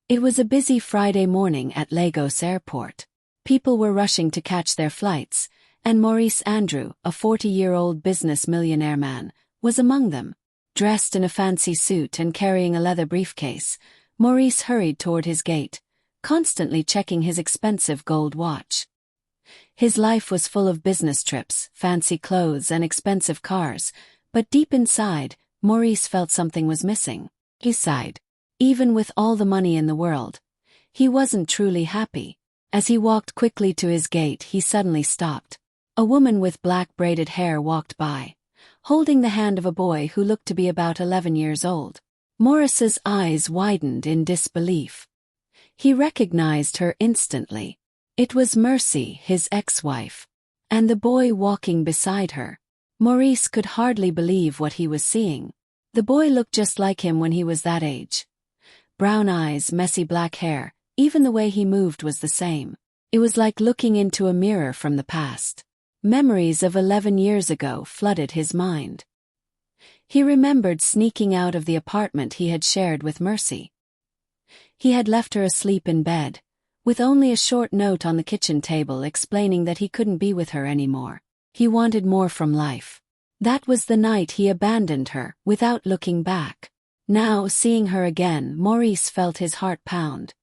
It was a busy Friday morning at Lagos Airport. People were rushing to catch their flights, and Maurice Andrew, a 40-year-old business millionaire man, was among them. Dressed in a fancy suit and carrying a leather briefcase, Maurice hurried toward his gate, constantly checking his expensive gold watch. His life was full of business trips, fancy clothes, and expensive cars, but deep inside, Maurice felt something was missing. He sighed. Even with all the money in the world, he wasn't truly happy. As he walked quickly to his gate, he suddenly stopped. A woman with black braided hair walked by, holding the hand of a boy who looked to be about 11 years old. Maurice's eyes widened in disbelief. He recognized her instantly. It was Mercy, his ex-wife, and the boy walking beside her. Maurice could hardly believe what he was seeing. The boy looked just like him when he was that age. Brown eyes, messy black hair, even the way he moved was the same. It was like looking into a mirror from the past. Memories of 11 years ago flooded his mind. He remembered sneaking out of the apartment he had shared with Mercy. He had left her asleep in bed, with only a short note on the kitchen table explaining that he couldn't be with her anymore. He wanted more from life. That was the night he abandoned her, without looking back. Now, seeing her again, Maurice felt his heart pound.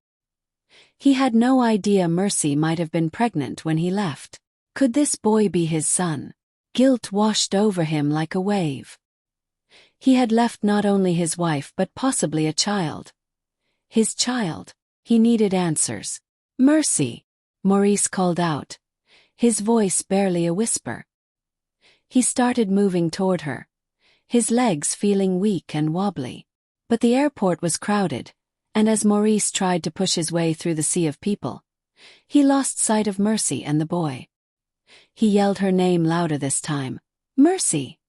He had no idea Mercy might have been pregnant when he left. Could this boy be his son? Guilt washed over him like a wave. He had left not only his wife but possibly a child. His child. He needed answers. "Mercy!" Maurice called out, his voice barely a whisper. He started moving toward her, his legs feeling weak and wobbly. But the airport was crowded, and as Maurice tried to push his way through the sea of people, he lost sight of Mercy and the boy. He yelled her name louder this time, "Mercy!"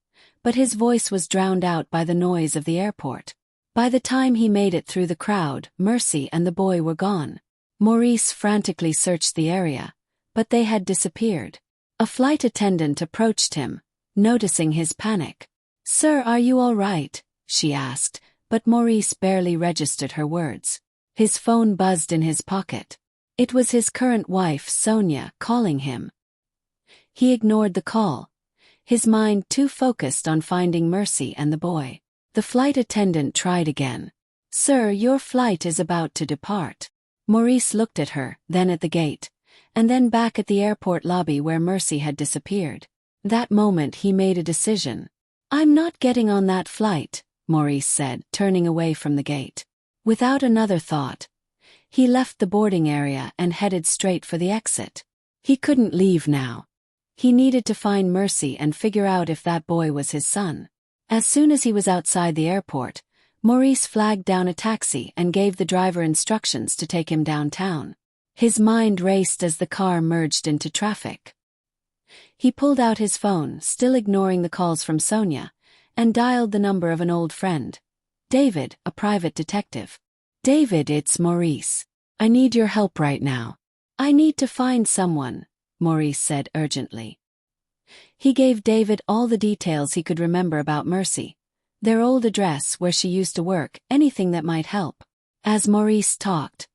But his voice was drowned out by the noise of the airport. By the time he made it through the crowd, Mercy and the boy were gone. Maurice frantically searched the area, but they had disappeared. A flight attendant approached him, noticing his panic. "Sir, are you all right?" she asked, but Maurice barely registered her words. His phone buzzed in his pocket. It was his current wife, Sonia, calling him. He ignored the call, his mind too focused on finding Mercy and the boy. The flight attendant tried again. "Sir, your flight is about to depart." Maurice looked at her, then at the gate, and then back at the airport lobby where Mercy had disappeared. That moment he made a decision. "I'm not getting on that flight," Maurice said, turning away from the gate. Without another thought, he left the boarding area and headed straight for the exit. He couldn't leave now. He needed to find Mercy and figure out if that boy was his son. As soon as he was outside the airport, Maurice flagged down a taxi and gave the driver instructions to take him downtown. His mind raced as the car merged into traffic. He pulled out his phone, still ignoring the calls from Sonia, and dialed the number of an old friend. "David, a private detective." "David, it's Maurice. I need your help right now." "I need to find someone," Maurice said urgently. He gave David all the details he could remember about Mercy, their old address, where she used to work, anything that might help. As Maurice talked,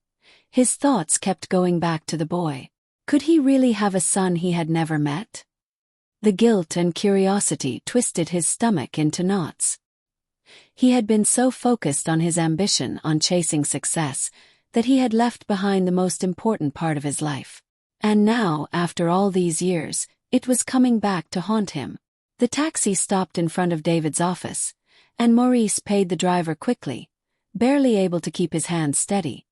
his thoughts kept going back to the boy. Could he really have a son he had never met? The guilt and curiosity twisted his stomach into knots. He had been so focused on his ambition, on chasing success, that he had left behind the most important part of his life. And now, after all these years, it was coming back to haunt him. The taxi stopped in front of David's office, and Maurice paid the driver quickly, barely able to keep his hands steady.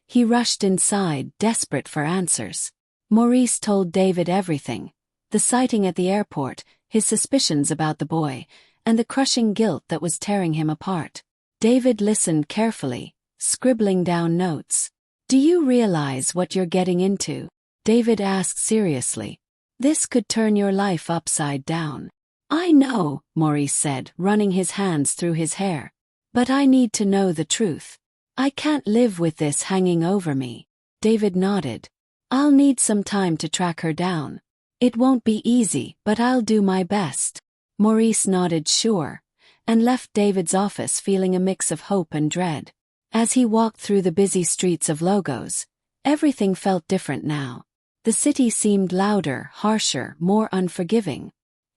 He rushed inside, desperate for answers. Maurice told David everything: the sighting at the airport, his suspicions about the boy, and the crushing guilt that was tearing him apart. David listened carefully, scribbling down notes. "Do you realize what you're getting into?" David asked seriously. "This could turn your life upside down." "I know," Maurice said, running his hands through his hair. "But I need to know the truth. I can't live with this hanging over me." David nodded. "I'll need some time to track her down. It won't be easy, but I'll do my best." Maurice nodded sure, and left David's office feeling a mix of hope and dread. As he walked through the busy streets of Logos, everything felt different now. The city seemed louder, harsher, more unforgiving.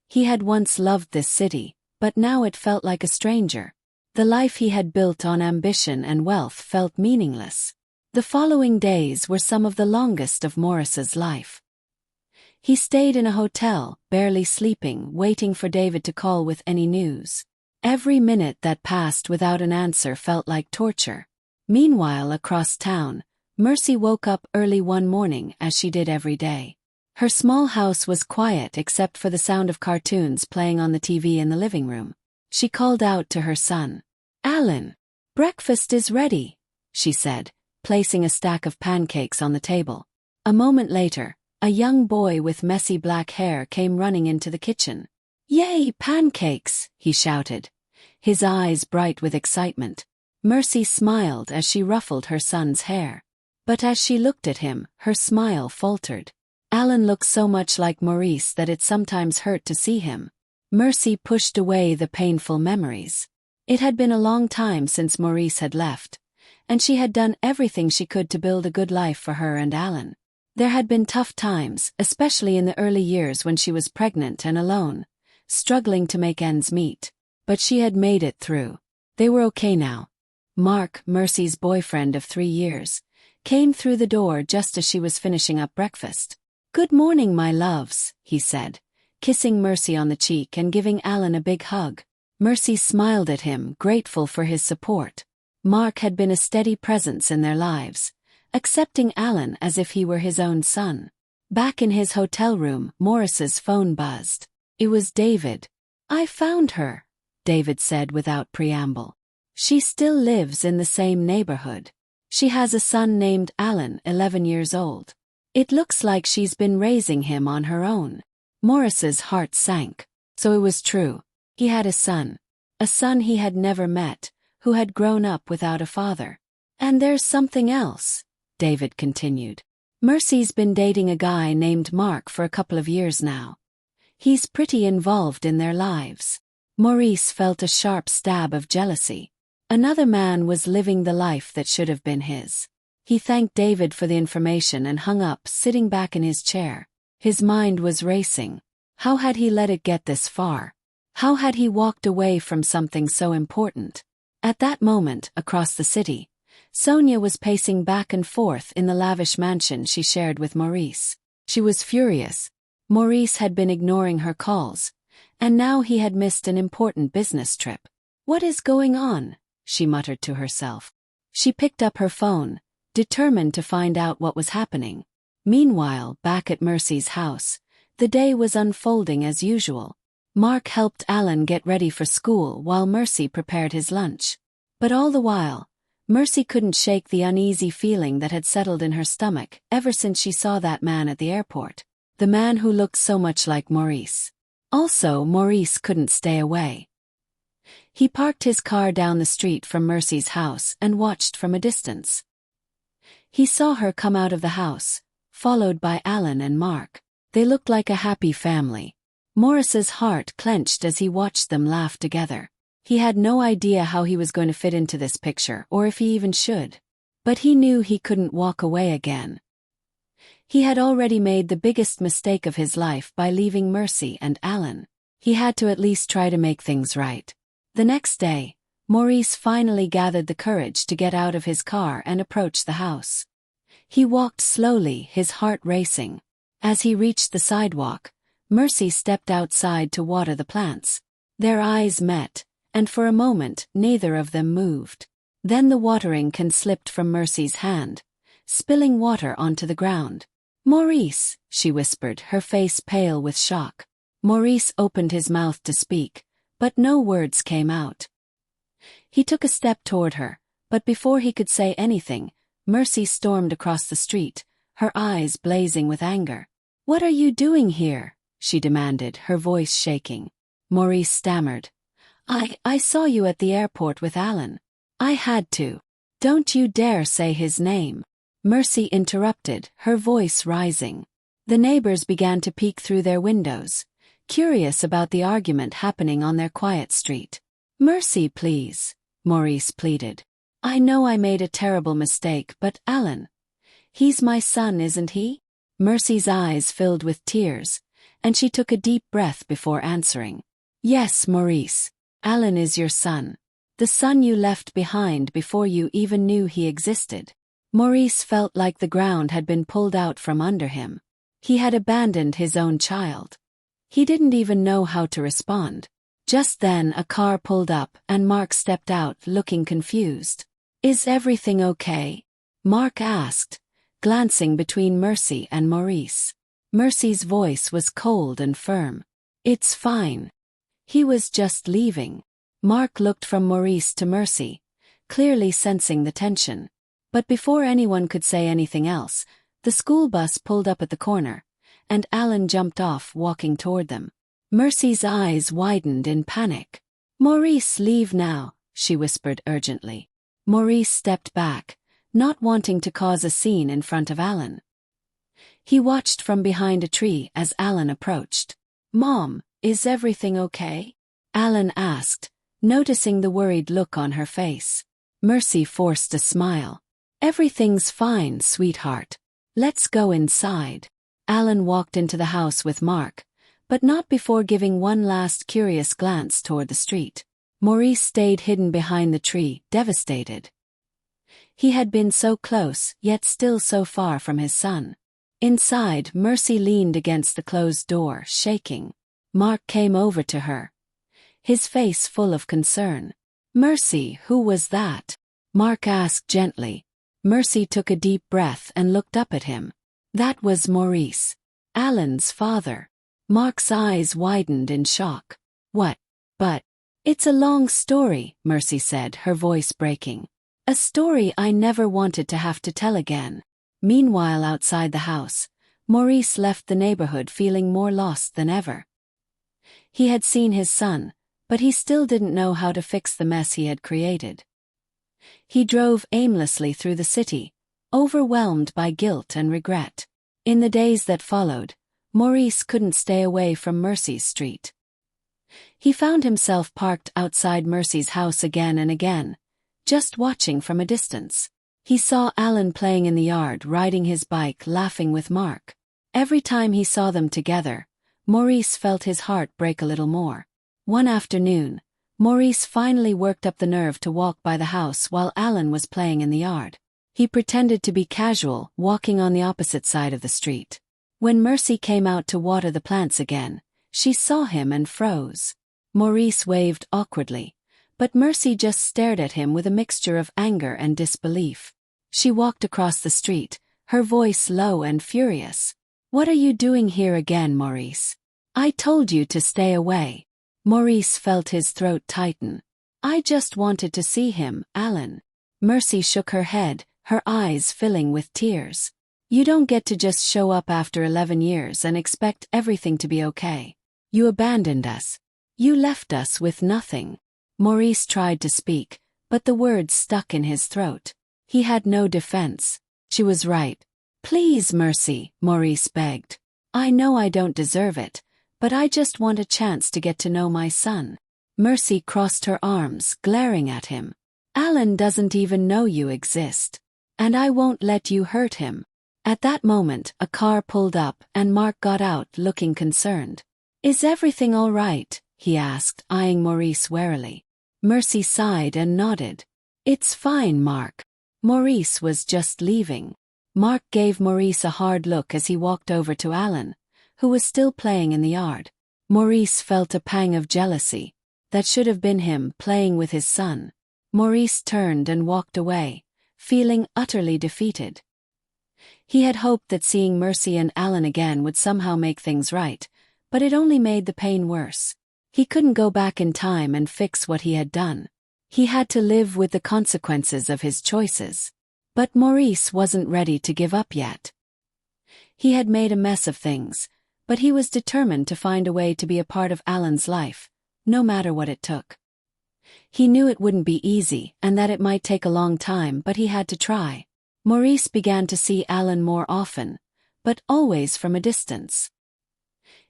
He had once loved this city, but now it felt like a stranger. The life he had built on ambition and wealth felt meaningless. The following days were some of the longest of Morris's life. He stayed in a hotel, barely sleeping, waiting for David to call with any news. Every minute that passed without an answer felt like torture. Meanwhile, across town, Mercy woke up early one morning as she did every day. Her small house was quiet except for the sound of cartoons playing on the TV in the living room. She called out to her son. "Alan, breakfast is ready," she said, placing a stack of pancakes on the table. A moment later, a young boy with messy black hair came running into the kitchen. "Yay, pancakes!" he shouted, his eyes bright with excitement. Mercy smiled as she ruffled her son's hair. But as she looked at him, her smile faltered. Alan looked so much like Maurice that it sometimes hurt to see him. Mercy pushed away the painful memories. It had been a long time since Maurice had left, and she had done everything she could to build a good life for her and Alan. There had been tough times, especially in the early years when she was pregnant and alone, struggling to make ends meet. But she had made it through. They were okay now. Mark, Mercy's boyfriend of 3 years, came through the door just as she was finishing up breakfast. "Good morning, my loves," he said, kissing Mercy on the cheek and giving Alan a big hug. Mercy smiled at him, grateful for his support. Mark had been a steady presence in their lives, accepting Alan as if he were his own son. Back in his hotel room, Morris's phone buzzed. It was David. "I found her," David said without preamble. "She still lives in the same neighborhood. She has a son named Alan, 11 years old. It looks like she's been raising him on her own." Morris's heart sank. So it was true. He had a son he had never met, who had grown up without a father. "And there's something else," David continued. "Mercy's been dating a guy named Mark for a couple of years now. He's pretty involved in their lives." Maurice felt a sharp stab of jealousy. Another man was living the life that should have been his. He thanked David for the information and hung up, sitting back in his chair. His mind was racing. How had he let it get this far? How had he walked away from something so important? At that moment, across the city, Sonia was pacing back and forth in the lavish mansion she shared with Maurice. She was furious. Maurice had been ignoring her calls, and now he had missed an important business trip. "What is going on?" she muttered to herself. She picked up her phone, determined to find out what was happening. Meanwhile, back at Mercy's house, the day was unfolding as usual. Mark helped Alan get ready for school while Mercy prepared his lunch. But all the while, Mercy couldn't shake the uneasy feeling that had settled in her stomach ever since she saw that man at the airport. The man who looked so much like Maurice. Also, Maurice couldn't stay away. He parked his car down the street from Mercy's house and watched from a distance. He saw her come out of the house, followed by Alan and Mark. They looked like a happy family. Morris's heart clenched as he watched them laugh together. He had no idea how he was going to fit into this picture or if he even should. But he knew he couldn't walk away again. He had already made the biggest mistake of his life by leaving Mercy and Alan. He had to at least try to make things right. The next day, Maurice finally gathered the courage to get out of his car and approach the house. He walked slowly, his heart racing. As he reached the sidewalk, Mercy stepped outside to water the plants. Their eyes met, and for a moment neither of them moved. Then the watering can slipped from Mercy's hand, spilling water onto the ground. "Maurice," she whispered, her face pale with shock. Maurice opened his mouth to speak, but no words came out. He took a step toward her, but before he could say anything, Mercy stormed across the street, her eyes blazing with anger. "What are you doing here?" she demanded, her voice shaking. Maurice stammered. I saw you at the airport with Alan. I had to." "Don't you dare say his name," Mercy interrupted, her voice rising. The neighbors began to peek through their windows, curious about the argument happening on their quiet street. "Mercy, please," Maurice pleaded. I know I made a terrible mistake, but Alan, he's my son, isn't he? Mercy's eyes filled with tears, and she took a deep breath before answering. Yes, Maurice. Alan is your son. The son you left behind before you even knew he existed. Maurice felt like the ground had been pulled out from under him. He had abandoned his own child. He didn't even know how to respond. Just then a car pulled up and Mark stepped out looking confused. Is everything okay? Mark asked, glancing between Mercy and Maurice. Mercy's voice was cold and firm. It's fine. He was just leaving. Mark looked from Maurice to Mercy, clearly sensing the tension. But before anyone could say anything else, the school bus pulled up at the corner, and Alan jumped off, walking toward them. Mercy's eyes widened in panic. Maurice, leave now, she whispered urgently. Maurice stepped back, not wanting to cause a scene in front of Alan. He watched from behind a tree as Alan approached. Mom, is everything okay? Alan asked, noticing the worried look on her face. Mercy forced a smile. Everything's fine, sweetheart. Let's go inside. Alan walked into the house with Mark, but not before giving one last curious glance toward the street. Maurice stayed hidden behind the tree, devastated. He had been so close, yet still so far from his son. Inside, Mercy leaned against the closed door, shaking. Mark came over to her, his face full of concern. Mercy, who was that? Mark asked gently. Mercy took a deep breath and looked up at him. That was Maurice, Alan's father. Mark's eyes widened in shock. What? But it's a long story, Mercy said, her voice breaking. A story I never wanted to have to tell again. Meanwhile, outside the house, Maurice left the neighborhood feeling more lost than ever. He had seen his son, but he still didn't know how to fix the mess he had created. He drove aimlessly through the city, overwhelmed by guilt and regret. In the days that followed, Maurice couldn't stay away from Mercy's street. He found himself parked outside Mercy's house again and again, just watching from a distance. He saw Alan playing in the yard, riding his bike, laughing with Mark. Every time he saw them together, Maurice felt his heart break a little more. One afternoon, Maurice finally worked up the nerve to walk by the house while Alan was playing in the yard. He pretended to be casual, walking on the opposite side of the street. When Mercy came out to water the plants again, she saw him and froze. Maurice waved awkwardly, but Mercy just stared at him with a mixture of anger and disbelief. She walked across the street, her voice low and furious. What are you doing here again, Maurice? I told you to stay away. Maurice felt his throat tighten. I just wanted to see him, Alan. Mercy shook her head, her eyes filling with tears. You don't get to just show up after 11 years and expect everything to be okay. You abandoned us. You left us with nothing. Maurice tried to speak, but the words stuck in his throat. He had no defense. She was right. Please, Mercy, Maurice begged. I know I don't deserve it, but I just want a chance to get to know my son. Mercy crossed her arms, glaring at him. Alan doesn't even know you exist. And I won't let you hurt him. At that moment, a car pulled up and Mark got out looking concerned. Is everything all right? He asked, eyeing Maurice warily. Mercy sighed and nodded. It's fine, Mark. Maurice was just leaving. Mark gave Maurice a hard look as he walked over to Alan, who was still playing in the yard. Maurice felt a pang of jealousy. That should have been him playing with his son. Maurice turned and walked away, feeling utterly defeated. He had hoped that seeing Mercy and Alan again would somehow make things right, but it only made the pain worse. He couldn't go back in time and fix what he had done. He had to live with the consequences of his choices. But Maurice wasn't ready to give up yet. He had made a mess of things, but he was determined to find a way to be a part of Alan's life, no matter what it took. He knew it wouldn't be easy and that it might take a long time, but he had to try. Maurice began to see Alan more often, but always from a distance.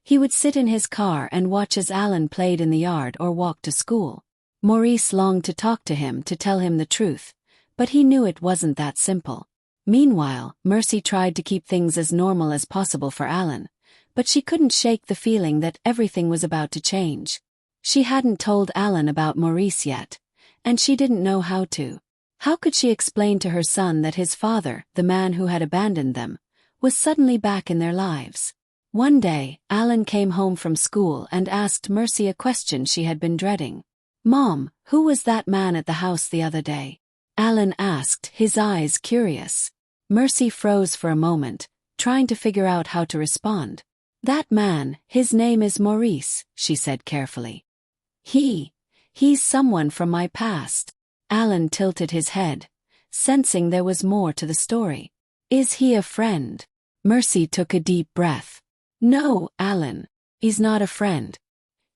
He would sit in his car and watch as Alan played in the yard or walked to school. Maurice longed to talk to him, to tell him the truth, But he knew it wasn't that simple. Meanwhile, Mercy tried to keep things as normal as possible for Alan, but she couldn't shake the feeling that everything was about to change. She hadn't told Alan about Maurice yet, and she didn't know how to. How could she explain to her son that his father, the man who had abandoned them, was suddenly back in their lives? One day, Alan came home from school and asked Mercy a question she had been dreading. "Mom, who was that man at the house the other day?" Alan asked, his eyes curious. Mercy froze for a moment, trying to figure out how to respond. "That man, his name is Maurice," she said carefully. He's someone from my past." Alan tilted his head, sensing there was more to the story. "Is he a friend?" Mercy took a deep breath. "No, Alan. He's not a friend.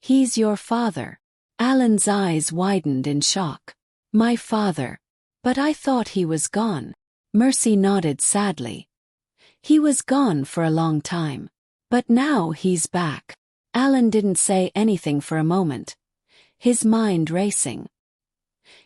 He's your father." Alan's eyes widened in shock. "My father? But I thought he was gone." Mercy nodded sadly. "He was gone for a long time. But now he's back." Alan didn't say anything for a moment, his mind racing.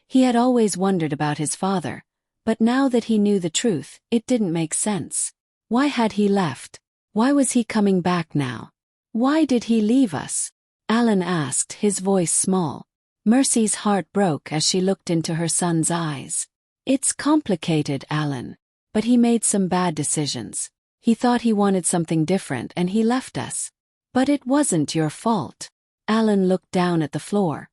He had always wondered about his father, but now that he knew the truth, it didn't make sense. Why had he left? Why was he coming back now? "Why did he leave us?" Alan asked, his voice small. Mercy's heart broke as she looked into her son's eyes. "It's complicated, Alan. But he made some bad decisions. He thought he wanted something different and he left us. But it wasn't your fault." Alan looked down at the floor,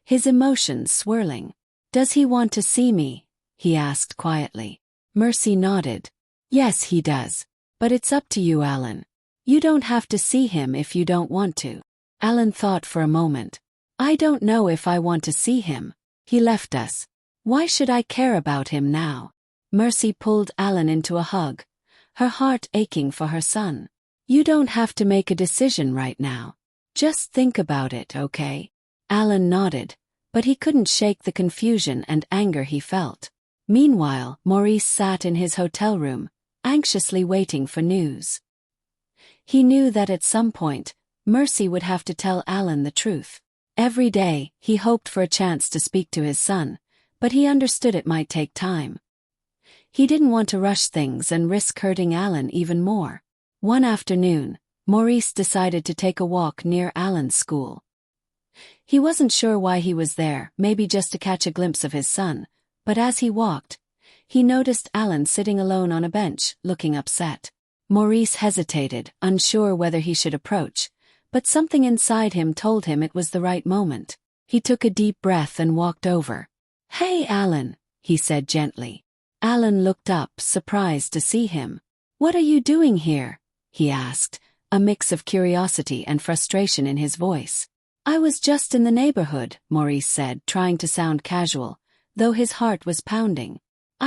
his emotions swirling. "Does he want to see me?" he asked quietly. Mercy nodded. "Yes, he does. But it's up to you, Alan. You don't have to see him if you don't want to." Alan thought for a moment. "I don't know if I want to see him. He left us. Why should I care about him now?" Mercy pulled Alan into a hug, her heart aching for her son. "You don't have to make a decision right now. Just think about it, okay?" Alan nodded, but he couldn't shake the confusion and anger he felt. Meanwhile, Maurice sat in his hotel room, anxiously waiting for news. He knew that at some point, Mercy would have to tell Alan the truth. Every day, he hoped for a chance to speak to his son, but he understood it might take time. He didn't want to rush things and risk hurting Alan even more. One afternoon, Maurice decided to take a walk near Alan's school. He wasn't sure why he was there, maybe just to catch a glimpse of his son, but as he walked, he noticed Alan sitting alone on a bench, looking upset. Maurice hesitated, unsure whether he should approach, but something inside him told him it was the right moment. He took a deep breath and walked over. "Hey, Alan," he said gently. Alan looked up, surprised to see him. "What are you doing here?" he asked, a mix of curiosity and frustration in his voice. "I was just in the neighborhood," Maurice said, trying to sound casual, though his heart was pounding.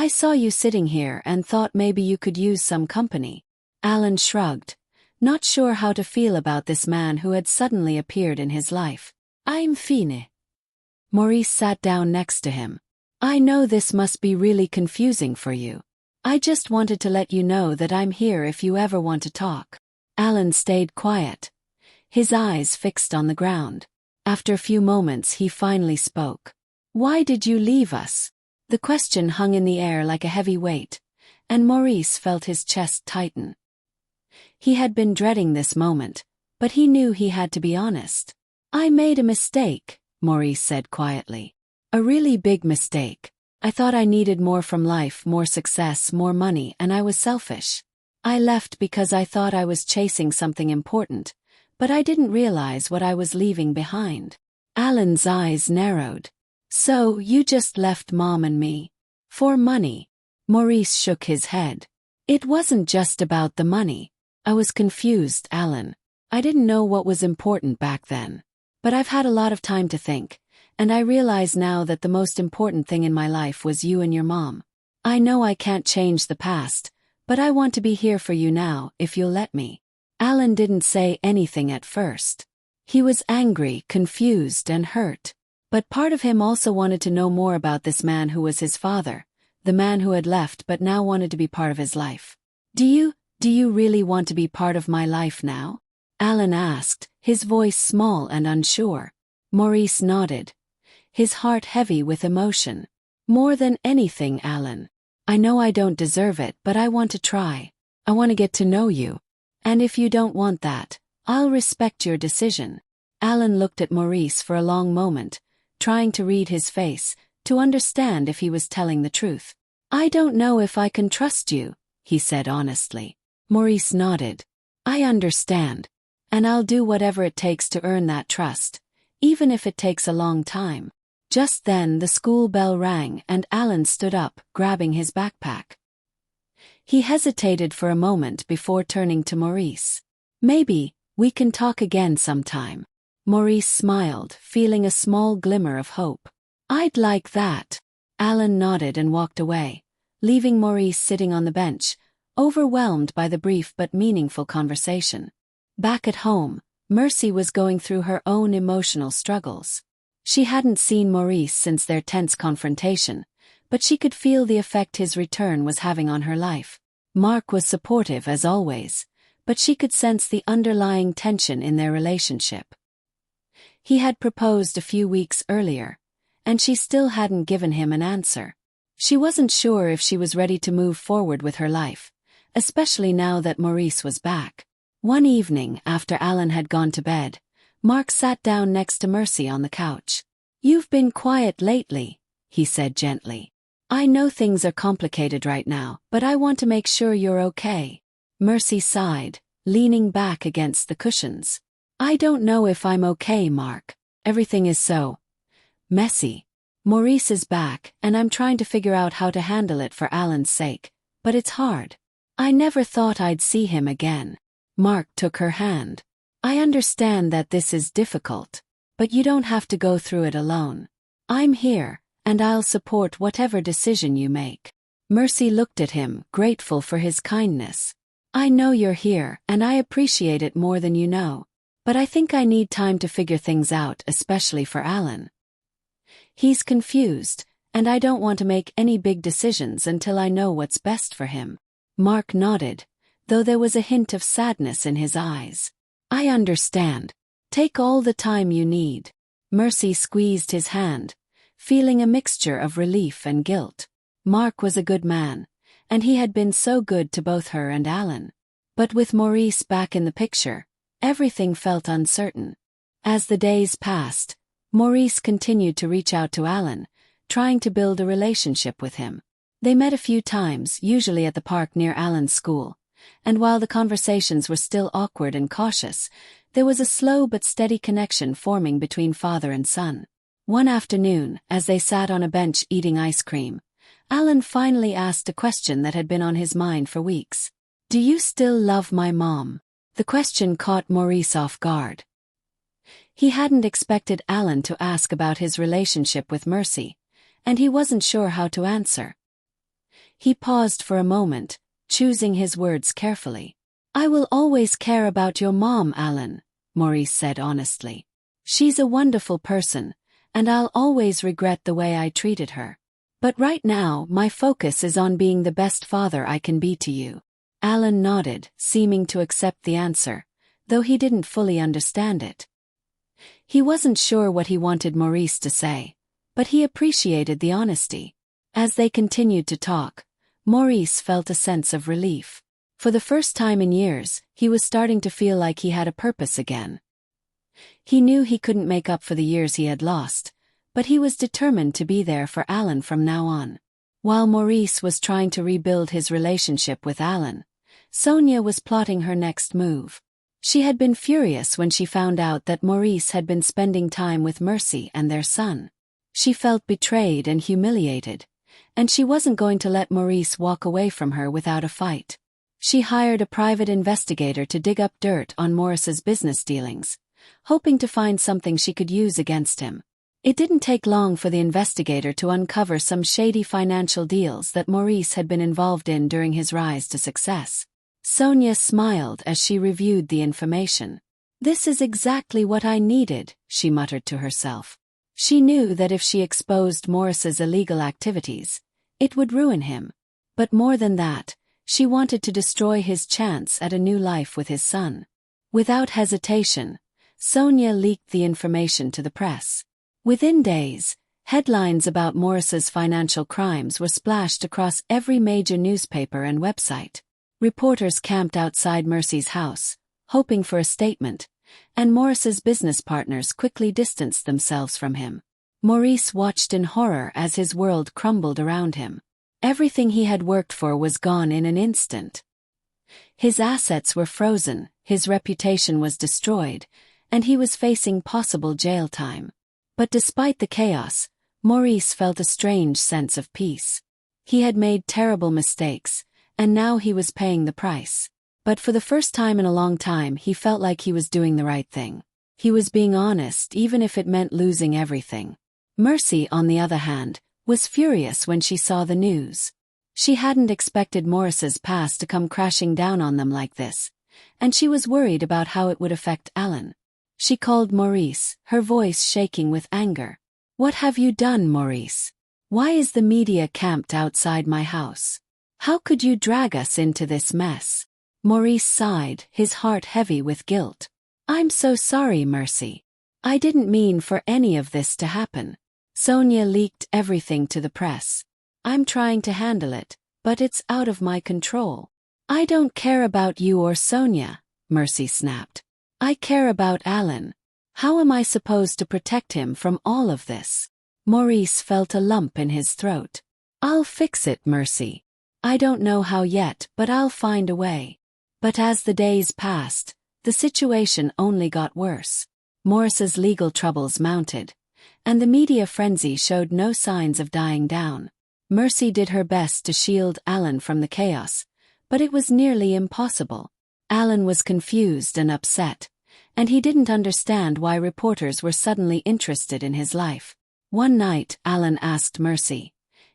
"I saw you sitting here and thought maybe you could use some company." Alan shrugged, not sure how to feel about this man who had suddenly appeared in his life. "I'm fine." Maurice sat down next to him. "I know this must be really confusing for you. I just wanted to let you know that I'm here if you ever want to talk." Alan stayed quiet, his eyes fixed on the ground. After a few moments he finally spoke. "Why did you leave us?" The question hung in the air like a heavy weight, and Maurice felt his chest tighten. He had been dreading this moment, but he knew he had to be honest. "I made a mistake," Maurice said quietly. "A really big mistake. I thought I needed more from life, more success, more money, and I was selfish. I left because I thought I was chasing something important, but I didn't realize what I was leaving behind." Alan's eyes narrowed. "So, you just left Mom and me? For money?" Maurice shook his head. "It wasn't just about the money. I was confused, Alan. I didn't know what was important back then. But I've had a lot of time to think, and I realize now that the most important thing in my life was you and your mom. I know I can't change the past, but I want to be here for you now, if you'll let me." Alan didn't say anything at first. He was angry, confused, and hurt. But part of him also wanted to know more about this man who was his father, the man who had left but now wanted to be part of his life. Do you really want to be part of my life now?" Alan asked, his voice small and unsure. Maurice nodded, his heart heavy with emotion. More than anything, Alan. I know I don't deserve it, but I want to try. I want to get to know you. And if you don't want that, I'll respect your decision. Alan looked at Maurice for a long moment, trying to read his face, to understand if he was telling the truth. I don't know if I can trust you, he said honestly. Maurice nodded. I understand. And I'll do whatever it takes to earn that trust, even if it takes a long time. Just then the school bell rang and Alan stood up, grabbing his backpack. He hesitated for a moment before turning to Maurice. Maybe we can talk again sometime. Maurice smiled, feeling a small glimmer of hope. I'd like that. Alan nodded and walked away, leaving Maurice sitting on the bench, overwhelmed by the brief but meaningful conversation. Back at home, Mercy was going through her own emotional struggles. She hadn't seen Maurice since their tense confrontation, but she could feel the effect his return was having on her life. Mark was supportive as always, but she could sense the underlying tension in their relationship. He had proposed a few weeks earlier, and she still hadn't given him an answer. She wasn't sure if she was ready to move forward with her life, especially now that Maurice was back. One evening, after Alan had gone to bed, Mark sat down next to Mercy on the couch. You've been quiet lately, he said gently. I know things are complicated right now, but I want to make sure you're okay. Mercy sighed, leaning back against the cushions. I don't know if I'm okay, Mark. Everything is so messy. Maurice is back, and I'm trying to figure out how to handle it for Alan's sake, but it's hard. I never thought I'd see him again. Mark took her hand. I understand that this is difficult, but you don't have to go through it alone. I'm here, and I'll support whatever decision you make. Mercy looked at him, grateful for his kindness. I know you're here, and I appreciate it more than you know. But I think I need time to figure things out, especially for Alan. He's confused, and I don't want to make any big decisions until I know what's best for him. Mark nodded, though there was a hint of sadness in his eyes. I understand. Take all the time you need. Mercy squeezed his hand, feeling a mixture of relief and guilt. Mark was a good man, and he had been so good to both her and Alan. But with Maurice back in the picture, everything felt uncertain. As the days passed, Maurice continued to reach out to Alan, trying to build a relationship with him. They met a few times, usually at the park near Alan's school, and while the conversations were still awkward and cautious, there was a slow but steady connection forming between father and son. One afternoon, as they sat on a bench eating ice cream, Alan finally asked a question that had been on his mind for weeks. Do you still love my mom? The question caught Maurice off guard. He hadn't expected Alan to ask about his relationship with Mercy, and he wasn't sure how to answer. He paused for a moment, choosing his words carefully. I will always care about your mom, Alan, Maurice said honestly. She's a wonderful person, and I'll always regret the way I treated her. But right now, my focus is on being the best father I can be to you. Alan nodded, seeming to accept the answer, though he didn't fully understand it. He wasn't sure what he wanted Maurice to say, but he appreciated the honesty. As they continued to talk, Maurice felt a sense of relief. For the first time in years, he was starting to feel like he had a purpose again. He knew he couldn't make up for the years he had lost, but he was determined to be there for Alan from now on. While Maurice was trying to rebuild his relationship with Alan, Sonia was plotting her next move. She had been furious when she found out that Maurice had been spending time with Mercy and their son. She felt betrayed and humiliated, and she wasn't going to let Maurice walk away from her without a fight. She hired a private investigator to dig up dirt on Maurice's business dealings, hoping to find something she could use against him. It didn't take long for the investigator to uncover some shady financial deals that Maurice had been involved in during his rise to success. Sonia smiled as she reviewed the information. This is exactly what I needed, she muttered to herself. She knew that if she exposed Maurice's illegal activities, it would ruin him. But more than that, she wanted to destroy his chance at a new life with his son. Without hesitation, Sonia leaked the information to the press. Within days, Headlines about Morris's financial crimes were splashed across every major newspaper and website. Reporters camped outside Mercy's house, hoping for a statement, and Morris's business partners quickly distanced themselves from him. Maurice watched in horror as his world crumbled around him. Everything he had worked for was gone in an instant. His assets were frozen, his reputation was destroyed, and he was facing possible jail time. But despite the chaos, Maurice felt a strange sense of peace. He had made terrible mistakes, and now he was paying the price. But for the first time in a long time, he felt like he was doing the right thing. He was being honest, even if it meant losing everything. Mercy, on the other hand, was furious when she saw the news. She hadn't expected Morris's past to come crashing down on them like this, and she was worried about how it would affect Alan. She called Maurice, her voice shaking with anger. "What have you done, Maurice? Why is the media camped outside my house? How could you drag us into this mess?" Maurice sighed, his heart heavy with guilt. "I'm so sorry, Mercy. I didn't mean for any of this to happen. Sonia leaked everything to the press. I'm trying to handle it, but it's out of my control." "I don't care about you or Sonia," Mercy snapped. "I care about Alan. How am I supposed to protect him from all of this?" Maurice felt a lump in his throat. "I'll fix it, Mercy. I don't know how yet, but I'll find a way." But as the days passed, the situation only got worse. Morris's legal troubles mounted, and the media frenzy showed no signs of dying down. Mercy did her best to shield Alan from the chaos, but it was nearly impossible. Alan was confused and upset, and he didn't understand why reporters were suddenly interested in his life. One night, Alan asked Mercy,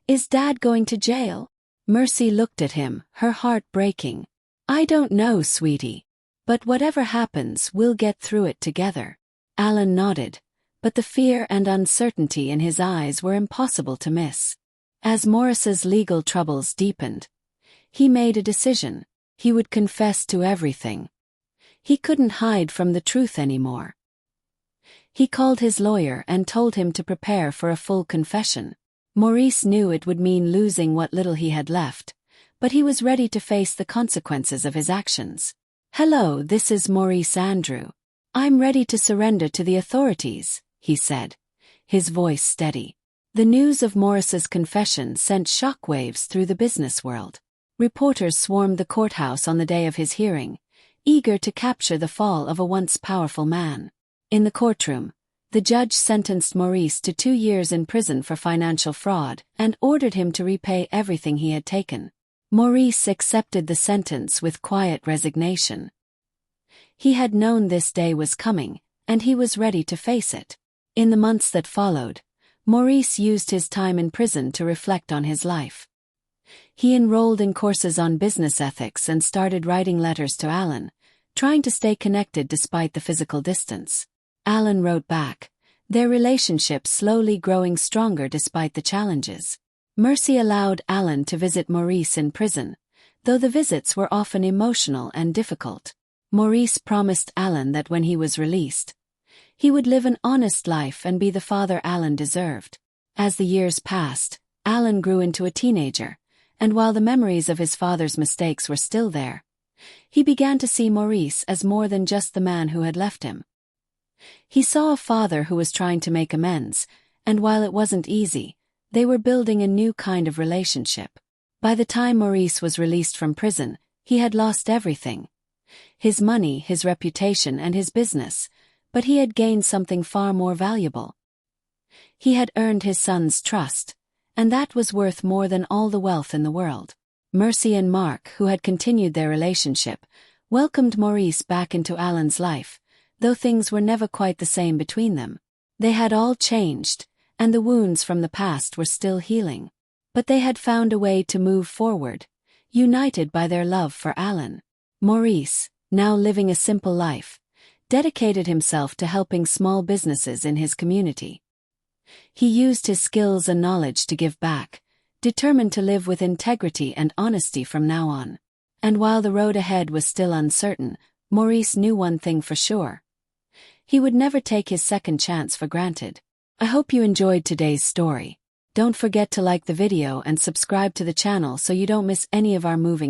"Is Dad going to jail?" Mercy looked at him, her heart breaking. "I don't know, sweetie. But whatever happens, we'll get through it together." Alan nodded, but the fear and uncertainty in his eyes were impossible to miss. As Morris's legal troubles deepened, he made a decision. He would confess to everything. He couldn't hide from the truth anymore. He called his lawyer and told him to prepare for a full confession. Maurice knew it would mean losing what little he had left, but he was ready to face the consequences of his actions. "Hello, this is Maurice Andrew. I'm ready to surrender to the authorities," he said, his voice steady. The news of Morris's confession sent shockwaves through the business world. Reporters swarmed the courthouse on the day of his hearing, eager to capture the fall of a once powerful man. In the courtroom, the judge sentenced Maurice to 2 years in prison for financial fraud and ordered him to repay everything he had taken. Maurice accepted the sentence with quiet resignation. He had known this day was coming, and he was ready to face it. In the months that followed, Maurice used his time in prison to reflect on his life. He enrolled in courses on business ethics and started writing letters to Alan, trying to stay connected despite the physical distance. Alan wrote back, their relationship slowly growing stronger despite the challenges. Mercy allowed Alan to visit Maurice in prison, though the visits were often emotional and difficult. Maurice promised Alan that when he was released, he would live an honest life and be the father Alan deserved. As the years passed, Alan grew into a teenager, and while the memories of his father's mistakes were still there, he began to see Maurice as more than just the man who had left him. He saw a father who was trying to make amends, and while it wasn't easy, they were building a new kind of relationship. By the time Maurice was released from prison, he had lost everything. His money, his reputation, and his business, but he had gained something far more valuable. He had earned his son's trust, and that was worth more than all the wealth in the world. Mercy and Mark, who had continued their relationship, welcomed Maurice back into Alan's life, though things were never quite the same between them. They had all changed, and the wounds from the past were still healing. But they had found a way to move forward, united by their love for Alan. Maurice, now living a simple life, dedicated himself to helping small businesses in his community. He used his skills and knowledge to give back, determined to live with integrity and honesty from now on. And while the road ahead was still uncertain, Maurice knew one thing for sure. He would never take his second chance for granted. I hope you enjoyed today's story. Don't forget to like the video and subscribe to the channel so you don't miss any of our moving